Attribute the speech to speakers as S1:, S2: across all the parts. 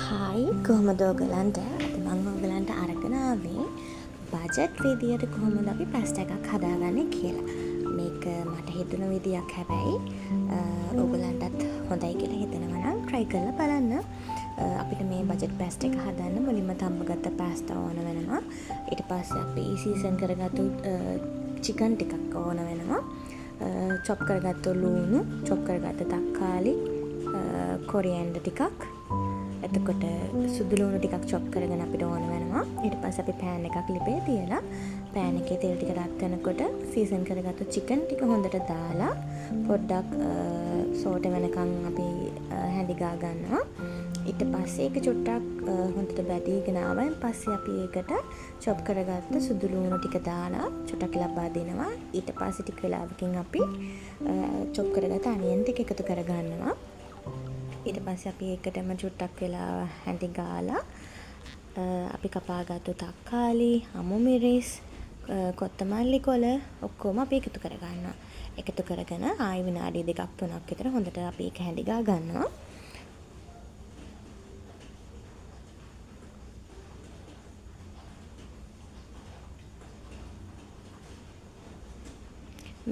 S1: Hi කොහොමද ඔයගලන්ට අද මම ඔයගලන්ට අරගෙන ආවේ බජට් විදියට කොහොමද අපි පැස්ටා එකක් හදාගන්නේ කියලා. මේක මට හිතුණ විදියක් හැබැයි ඔයගලන්ටත් හොඳයි කියලා හිතනවා නම් try කරලා බලන්න. අපිට මේ බජට් පැස්ටා එක හදන්න මුලින්ම තම්බගත්ත පැස්ටා ඕන වෙනවා. ඊට පස්සේ අපි සීසන් කරගත්තු චිකන් ටිකක් ඕන වෙනවා. චොප් කරගත්තු ලුණු, චොප් කරගත්ත තක්කාලි, කොරියන්ඩර් ටිකක්, එතකොට සුදු ලුණු ටිකක් චොප් කරගෙන අපිට ඕන වෙනවා. ඊට පස්සේ අපි පෑන් එකක් ලිපේ තියලා පෑන් එකේ තෙල් ටික රත් වෙනකොට සීසන් කරගත්තු චිකන් ටික හොඳට දාලා පොඩ්ඩක් සෝට් වෙනකන් අපි හැඳි ගා ගන්නවා. ඊට පස්සේ ඒක චුට්ටක් හොඳට බැදීගෙන ආවයින් පස්සේ අපි ඒකට චොප් කරගත්ත සුදු ලුණු ටික දාලා චුට්ටක් ලබා දෙනවා. ඊට පස්සේ ටික වෙලාවකින් අපි චොප් කරගත්ත අනියන් ටික එකතු කරගන්නවා. ඊට පස්සේ අපි ඒකටම චුට්ටක් වෙලා හැඳි ගාලා අපි කපාගත්තු තක්කාලි, හමු මිරිස්, කොත්තමල්ලි කොළ ඔක්කොම අපි එකතු කරගන්නවා. එකතු කරගෙන ආයි විනාඩි 2-3ක් විතර හොඳට අපි ඒක හැඳි ගා ගන්නවා.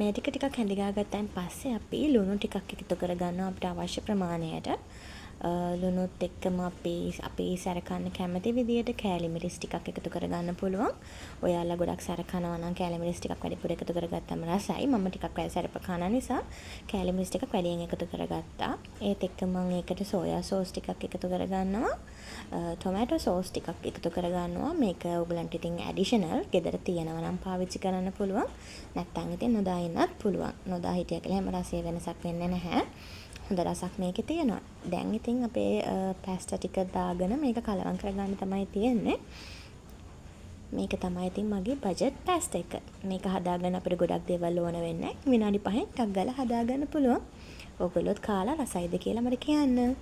S1: මේ ටික ටිකක් හැඳි ගා ගත්තයින් පස්සේ අපි ලුණු ටිකක් එකතු කරගන්නවා අපිට අවශ්‍ය ප්‍රමාණයට. ලුණුත් එක්කම අපි සැර කන්න කැමති විදියට කෑලි මිරිස් ටිකක් එකතු කරගන්න පුළුවන්. ඔයාලා ගොඩක් සැර කනවා නම් කෑලි මිරිස් ටිකක් වැඩිපුර එකතු කරගත්තම රසයි. මම ටිකක් වැඩි සැරප කන නිසා කෑලි මිරිස් ටිකක් වැඩියෙන් එකතු කරගත්තා. ඒත් එක්ක මම ඒකට සෝයා සෝස් ටිකක් එකතු කරගන්නවා. ටොමැටෝ සෝස් ටිකක් එකතු කරගන්නවා. මේක ඔයගලන්ට ඉතින් ඇඩිෂනල් ගෙදර තියෙනවා නම් පාවිච්චි කරන්න පුළුවන්. නැත්නම් ඉතින් නොදා ඉන්නත් පුළුවන්. නොදා හිටිය කියලා හැම රසයේ වෙනසක් වෙන්නේ නැහැ. හොඳ රසක් මේකේ තියෙනවා. දැන් ඉතින් අපේ පැස්ටා ටික දාගෙන මේක කලවම් කරගන්න තමයි තියෙන්නේ. මේක තමයි ඉතින් මගේ බජට් පැස්ටා එක. මේක හදාගන්න අපිට ගොඩක් දේවල් ඕන වෙන්නේ නැහැ. විනාඩි 5ක් ටක් ගාලා හදාගන්න පුළුවන්. ඔයගොල්ලොත් කාලා රසයිද කියලා මට කියන්න.